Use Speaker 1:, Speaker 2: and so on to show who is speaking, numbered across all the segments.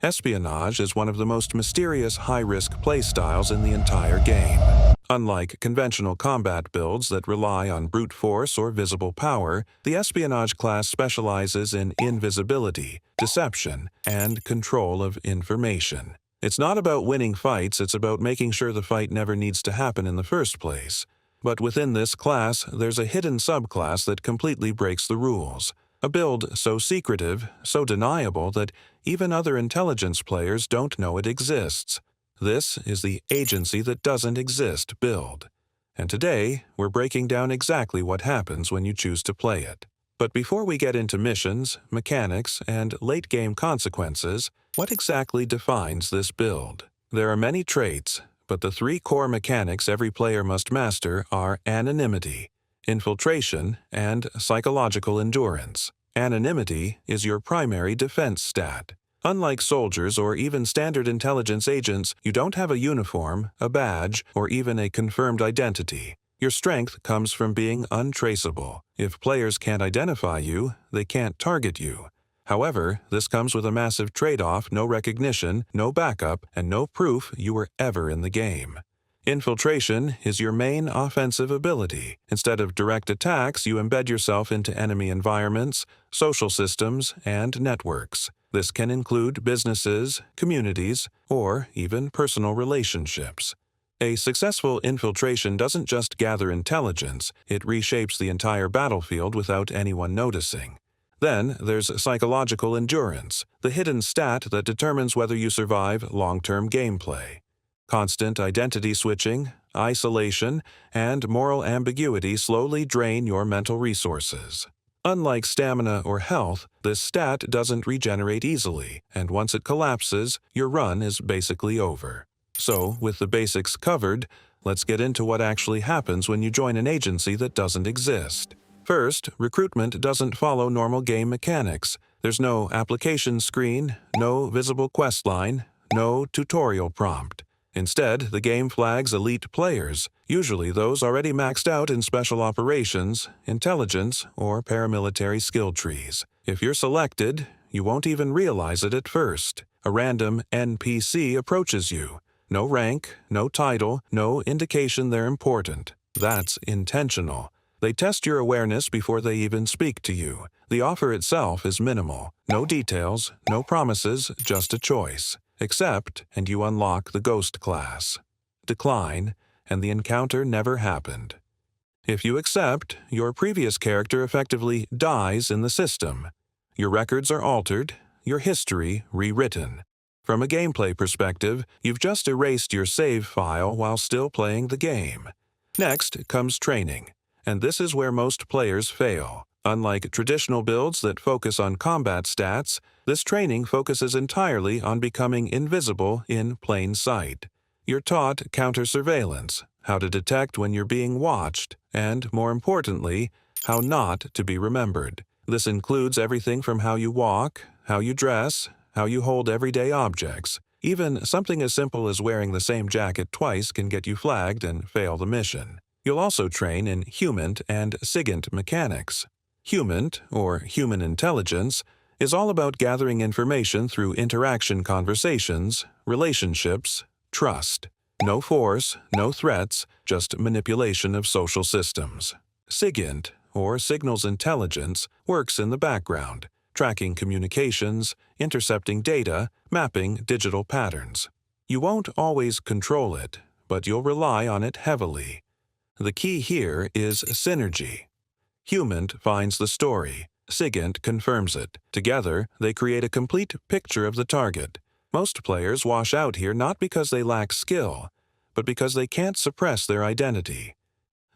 Speaker 1: Espionage is one of the most mysterious high-risk playstyles in the entire game. Unlike conventional combat builds that rely on brute force or visible power, the espionage class specializes in invisibility, deception, and control of information. It's not about winning fights, it's about making sure the fight never needs to happen in the first place. But within this class, there's a hidden subclass that completely breaks the rules. A build so secretive, so deniable that even other intelligence players don't know it exists. This is the agency that doesn't exist build. And today, we're breaking down exactly what happens when you choose to play it. But before we get into missions, mechanics, and late-game consequences, what exactly defines this build? There are many traits, but the three core mechanics every player must master are anonymity, infiltration, and psychological endurance. Anonymity is your primary defense stat. Unlike soldiers or even standard intelligence agents, you don't have a uniform, a badge, or even a confirmed identity. Your strength comes from being untraceable. If players can't identify you, they can't target you. However, this comes with a massive trade-off: no recognition, no backup, and no proof you were ever in the game. Infiltration is your main offensive ability. Instead of direct attacks, you embed yourself into enemy environments, social systems, and networks. This can include businesses, communities, or even personal relationships. A successful infiltration doesn't just gather intelligence, it reshapes the entire battlefield without anyone noticing. Then there's psychological endurance, the hidden stat that determines whether you survive long-term gameplay. Constant identity switching, isolation, and moral ambiguity slowly drain your mental resources. Unlike stamina or health, this stat doesn't regenerate easily, and once it collapses, your run is basically over. So, with the basics covered, let's get into what actually happens when you join an agency that doesn't exist. First, recruitment doesn't follow normal game mechanics. There's no application screen, no visible quest line, no tutorial prompt. Instead, the game flags elite players, usually those already maxed out in special operations, intelligence, or paramilitary skill trees. If you're selected, you won't even realize it at first. A random NPC approaches you. No rank, no title, no indication they're important. That's intentional. They test your awareness before they even speak to you. The offer itself is minimal. No details, no promises, just a choice. Accept, and you unlock the Ghost class. Decline, and the encounter never happened. If you accept, your previous character effectively dies in the system. Your records are altered, your history rewritten. From a gameplay perspective, you've just erased your save file while still playing the game. Next comes training, and this is where most players fail. Unlike traditional builds that focus on combat stats, this training focuses entirely on becoming invisible in plain sight. You're taught counter-surveillance, how to detect when you're being watched, and, more importantly, how not to be remembered. This includes everything from how you walk, how you dress, how you hold everyday objects. Even something as simple as wearing the same jacket twice can get you flagged and fail the mission. You'll also train in human and SIGINT mechanics. Human, or human intelligence, is all about gathering information through interaction conversations, relationships, trust. No force, no threats, just manipulation of social systems. SIGINT, or signals intelligence, works in the background, tracking communications, intercepting data, mapping digital patterns. You won't always control it, but you'll rely on it heavily. The key here is synergy. Human finds the story. SIGINT confirms it. Together, they create a complete picture of the target. Most players wash out here not because they lack skill, but because they can't suppress their identity.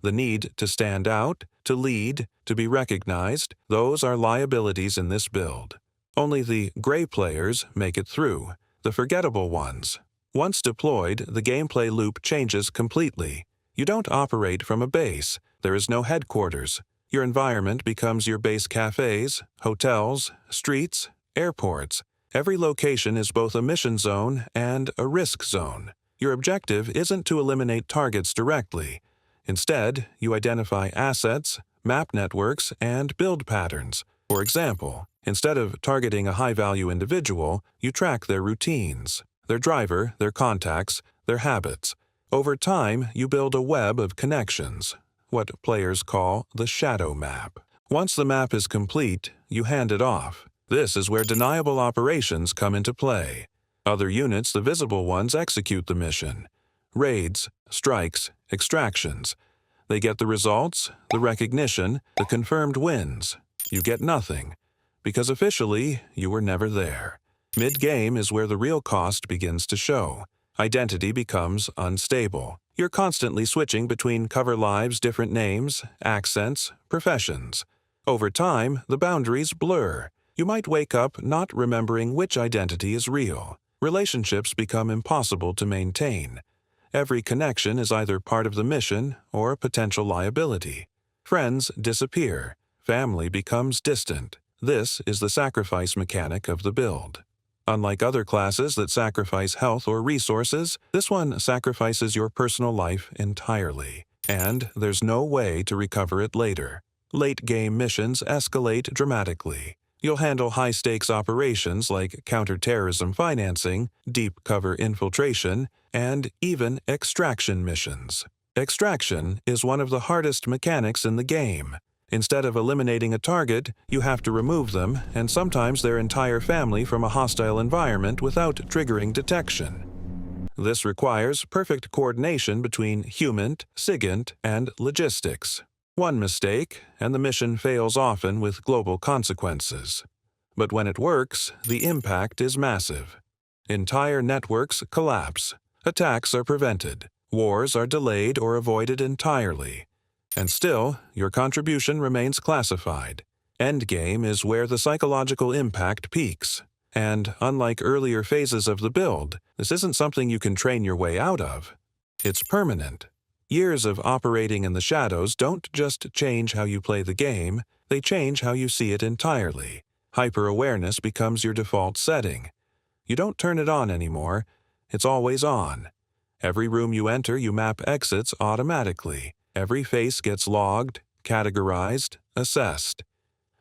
Speaker 1: The need to stand out, to lead, to be recognized, those are liabilities in this build. Only the gray players make it through, the forgettable ones. Once deployed, the gameplay loop changes completely. You don't operate from a base. There is no headquarters. Your environment becomes your base cafes, hotels, streets, airports. Every location is both a mission zone and a risk zone. Your objective isn't to eliminate targets directly. Instead, you identify assets, map networks, and build patterns. For example, Instead of targeting a high-value individual, you track their routines, their driver, their contacts, their habits. Over time, you build a web of connections, what players call the shadow map. Once the map is complete, you hand it off. This is where deniable operations come into play. Other units, the visible ones, execute the mission. Raids, strikes, extractions. They get the results, the recognition, the confirmed wins. You get nothing, because officially, you were never there. Mid-game is where the real cost begins to show. Identity becomes unstable. You're constantly switching between cover lives, different names, accents, professions. Over time, the boundaries blur. You might wake up not remembering which identity is real. Relationships become impossible to maintain. Every connection is either part of the mission or a potential liability. Friends disappear. Family becomes distant. This is the sacrifice mechanic of the build. Unlike other classes that sacrifice health or resources, this one sacrifices your personal life entirely, and there's no way to recover it later. Late-game missions escalate dramatically. You'll handle high-stakes operations like counterterrorism financing, deep cover infiltration, and even extraction missions. Extraction is one of the hardest mechanics in the game. Instead of eliminating a target, you have to remove them, and sometimes their entire family, from a hostile environment without triggering detection. This requires perfect coordination between human, SIGINT, and logistics. One mistake, and the mission fails often with global consequences. But when it works, the impact is massive. Entire networks collapse. Attacks are prevented. Wars are delayed or avoided entirely. And still, your contribution remains classified. Endgame is where the psychological impact peaks. And unlike earlier phases of the build, this isn't something you can train your way out of. It's permanent. Years of operating in the shadows don't just change how you play the game, they change how you see it entirely. Hyper-awareness becomes your default setting. You don't turn it on anymore, it's always on. Every room you enter, you map exits automatically. Every face gets logged, categorized, assessed.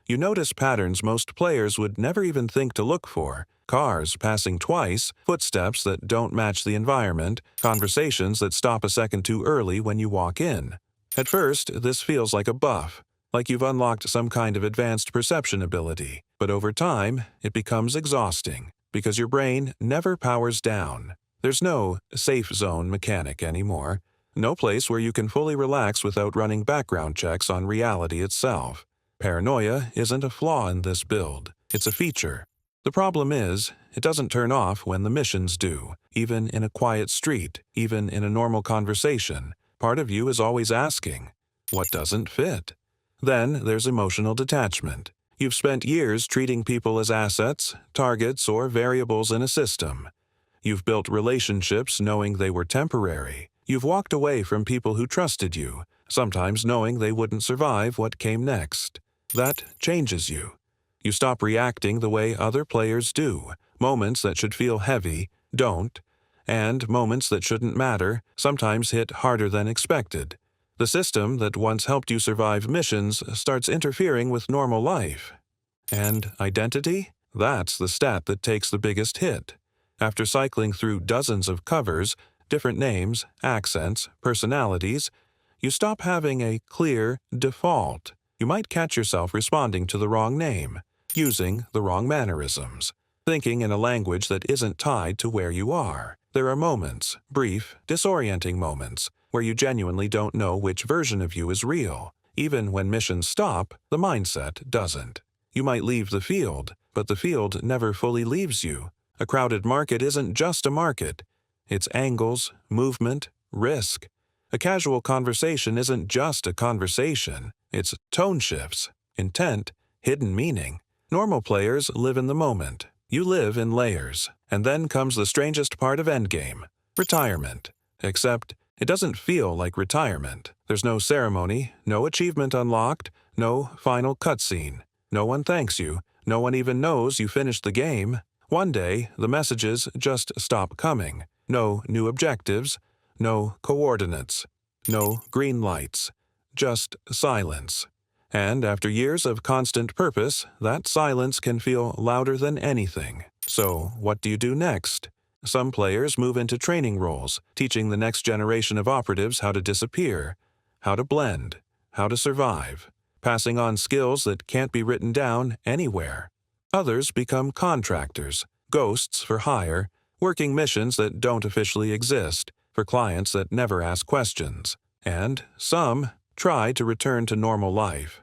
Speaker 1: You notice patterns most players would never even think to look for. Cars passing twice, footsteps that don't match the environment, conversations that stop a second too early when you walk in. At first, this feels like a buff, like you've unlocked some kind of advanced perception ability. But over time, it becomes exhausting, because your brain never powers down. There's no safe zone mechanic anymore. No place where you can fully relax without running background checks on reality itself. Paranoia isn't a flaw in this build, it's a feature. The problem is, it doesn't turn off when the missions do, even in a quiet street, even in a normal conversation. Part of you is always asking, what doesn't fit? Then there's emotional detachment. You've spent years treating people as assets, targets, or variables in a system. You've built relationships knowing they were temporary. You've walked away from people who trusted you, sometimes knowing they wouldn't survive what came next. That changes you. You stop reacting the way other players do. Moments that should feel heavy don't, and moments that shouldn't matter sometimes hit harder than expected. The system that once helped you survive missions starts interfering with normal life. And identity? That's the stat that takes the biggest hit. After cycling through dozens of covers, different names, accents, personalities, you stop having a clear default. You might catch yourself responding to the wrong name, using the wrong mannerisms, thinking in a language that isn't tied to where you are. There are moments, brief, disorienting moments, where you genuinely don't know which version of you is real. Even when missions stop, the mindset doesn't. You might leave the field, but the field never fully leaves you. A crowded market isn't just a market. It's angles, movement, risk. A casual conversation isn't just a conversation. It's tone shifts, intent, hidden meaning. Normal players live in the moment. You live in layers. And then comes the strangest part of Endgame, retirement. Except, it doesn't feel like retirement. There's no ceremony, no achievement unlocked, no final cutscene. No one thanks you. No one even knows you finished the game. One day, the messages just stop coming. No new objectives, no coordinates, no green lights, just silence. And after years of constant purpose, that silence can feel louder than anything. So, what do you do next? Some players move into training roles, teaching the next generation of operatives how to disappear, how to blend, how to survive, passing on skills that can't be written down anywhere. Others become contractors, ghosts for hire, working missions that don't officially exist, for clients that never ask questions. And some try to return to normal life.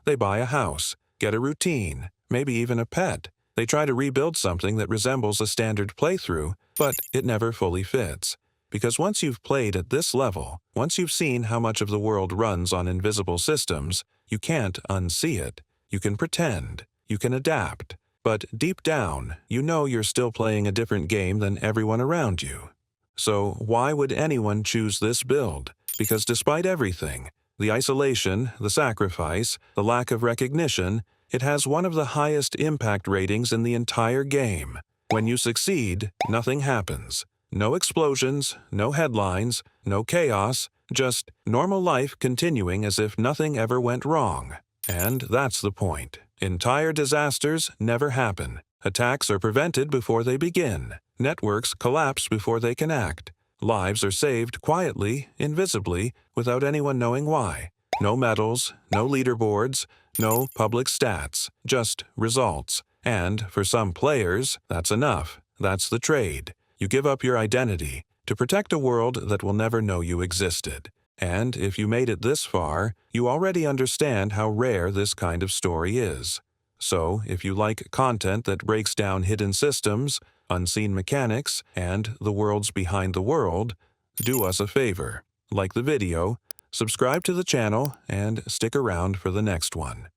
Speaker 1: They buy a house, get a routine, maybe even a pet. They try to rebuild something that resembles a standard playthrough, but it never fully fits. Because once you've played at this level, once you've seen how much of the world runs on invisible systems, you can't unsee it. You can pretend, you can adapt, but deep down, you know you're still playing a different game than everyone around you. So why would anyone choose this build? Because despite everything, the isolation, the sacrifice, the lack of recognition, it has one of the highest impact ratings in the entire game. When you succeed, nothing happens. No explosions, no headlines, no chaos, just normal life continuing as if nothing ever went wrong. And that's the point. Entire disasters never happen. Attacks are prevented before they begin. Networks collapse before they can act. Lives are saved quietly, invisibly, without anyone knowing why. No medals, no leaderboards, no public stats, just results. And for some players, that's enough. That's the trade. You give up your identity to protect a world that will never know you existed. And if you made it this far, you already understand how rare this kind of story is. So, if you like content that breaks down hidden systems, unseen mechanics, and the worlds behind the world, do us a favor. Like the video, subscribe to the channel, and stick around for the next one.